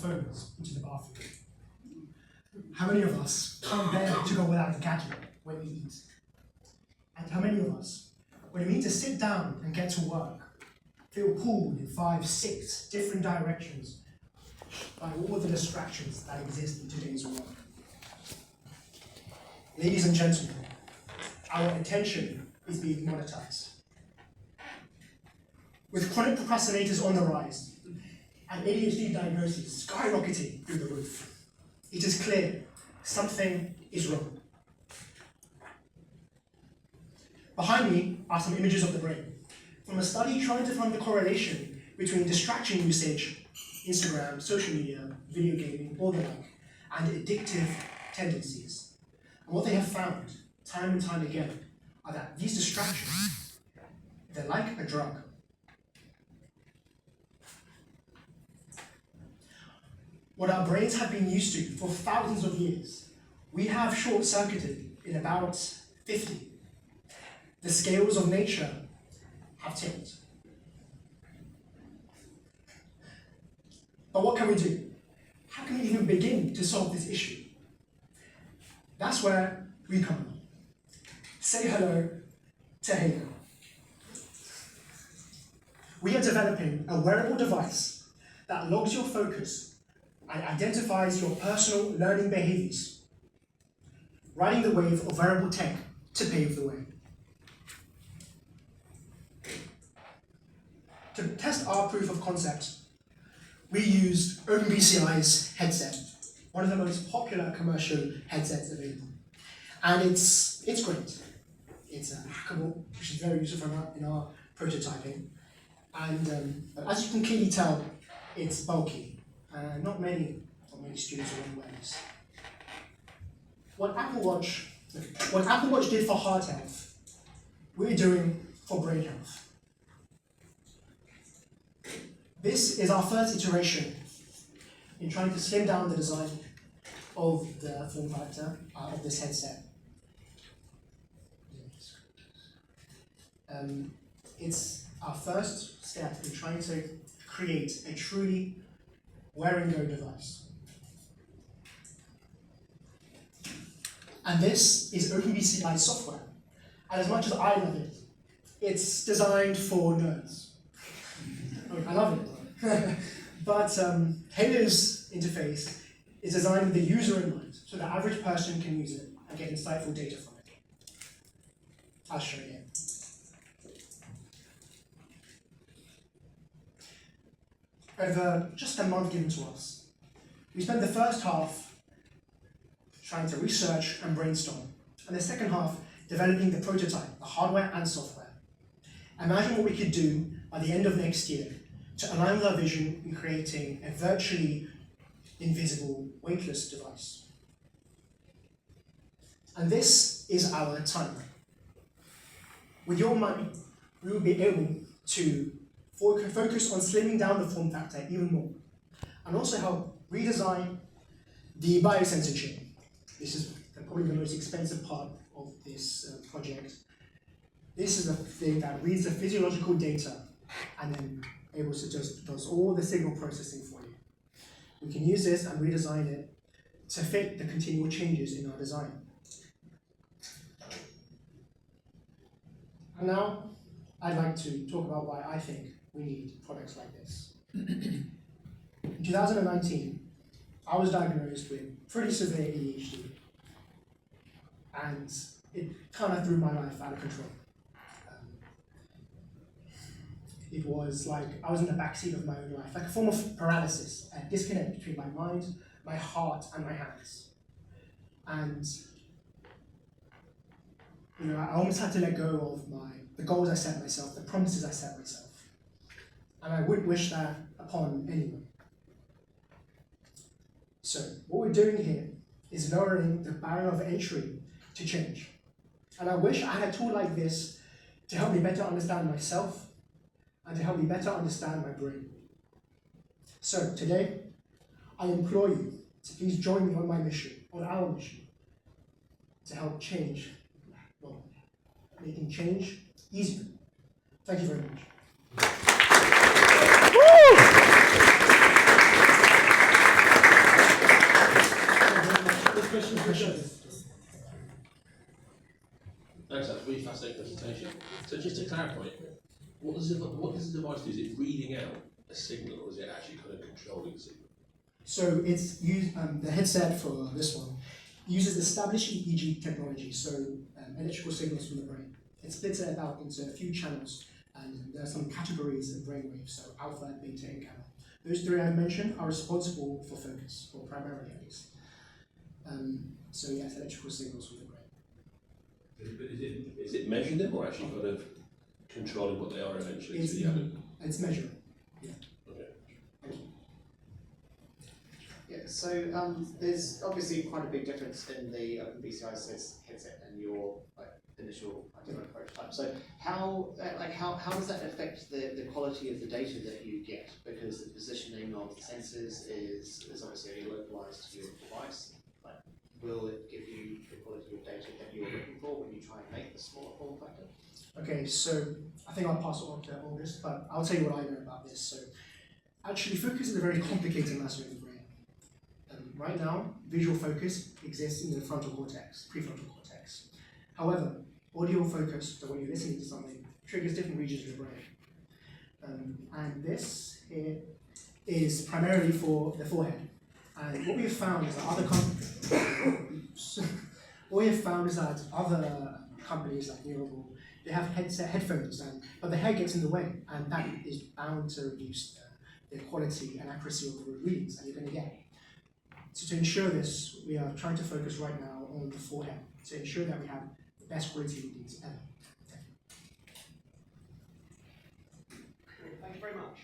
phones into the bathroom? How many of us can't bear to go without a gadget when we eat? And how many of us, when we need to sit down and get to work, feel pulled in 5, 6 different directions by all the distractions that exist in today's world? Ladies and gentlemen, our attention is being monetized. With chronic procrastinators on the rise and ADHD diagnoses skyrocketing through the roof, it is clear something is wrong. Behind me are some images of the brain from a study trying to find the correlation between distraction usage, Instagram, social media, video gaming, all the like, and addictive tendencies. And what they have found, time and time again, are that these distractions, they're like a drug. What our brains have been used to for thousands of years, we have short-circuited in about 50. The scales of nature have tipped. But what can we do? How can we even begin to solve this issue? That's where we come in. Say hello to Halo. We are developing a wearable device that logs your focus and identifies your personal learning behaviours, riding the wave of wearable tech to pave the way. To test our proof of concept, we used OpenBCI's headset, one of the most popular commercial headsets available. And it's great. It's hackable, which is very useful in our prototyping. And as you can clearly tell, it's bulky. Not many students are aware of this. What Apple Watch did for heart health, we're doing for brain health. This is our first iteration in trying to slim down the design of the form factor of this headset. It's our first step in trying to create a truly wear-and-go device. And this is OpenBCI software. And as much as I love it, it's designed for nerds. I love it. But Halo's interface is designed with the user in mind, so the average person can use it and get insightful data from it. I'll show you. Over just a month given to us, we spent the first half trying to research and brainstorm, and the second half developing the prototype, the hardware and software. Imagine what we could do by the end of next year to align with our vision in creating a virtually invisible, weightless device. And this is our timeline. With your money, we will be able to focus on slimming down the form factor even more, and also help redesign the biosensor chip. This is probably the most expensive part of this project. This is a thing that reads the physiological data and then able to just does all the signal processing for you. We can use this and redesign it to fit the continual changes in our design. And now I'd like to talk about why I think we need products like this. In 2019, I was diagnosed with pretty severe ADHD, and it kind of threw my life out of control. It was like I was in the backseat of my own life, like a form of paralysis, a disconnect between my mind, my heart, and my hands. And I almost had to let go of the goals I set myself, the promises I set myself. And I wouldn't wish that upon anyone. So what we're doing here is lowering the barrier of entry to change. And I wish I had a tool like this to help me better understand myself and to help me better understand my brain. So today, I implore you to please join me on my mission, on our mission, to help change, making change easier. Thank you very much. So just to clarify, what does the device do? Is it reading out a signal, or is it actually kind of controlling the signal? So it's the headset for this one uses established EEG technology, so electrical signals from the brain. It splits it out into a few channels, and there are some categories of brainwaves, so alpha, beta, and gamma. Those three I mentioned are responsible for focus, or primarily at least. So yes, electrical signals from the brain. Is it measuring them, or actually kind of controlling what they are eventually? It's measuring. Yeah. Okay. Thank you. Yeah, so there's obviously quite a big difference in the OpenBCI headset and your initial prototype. So how does that affect the quality of the data that you get? Because the positioning of the sensors is obviously localized to your device. Like, will it give you the quality of data that you're looking for when you try and make the smaller form factor? Okay, so I think I'll pass it on to August, but I'll tell you what I know about this. So actually, focus is a very complicated matter in the brain. Right now, visual focus exists in the frontal cortex, prefrontal cortex. However, audio focus, so when you're listening to something, triggers different regions of your brain. And this here is primarily for the forehead. And what we have found is that other companies like Neural, they have headphones, but the hair gets in the way, and that is bound to reduce the quality and accuracy of the readings that you're going to get. So to ensure this, we are trying to focus right now on the forehead to ensure that we have the best quality readings ever. Thank you very much.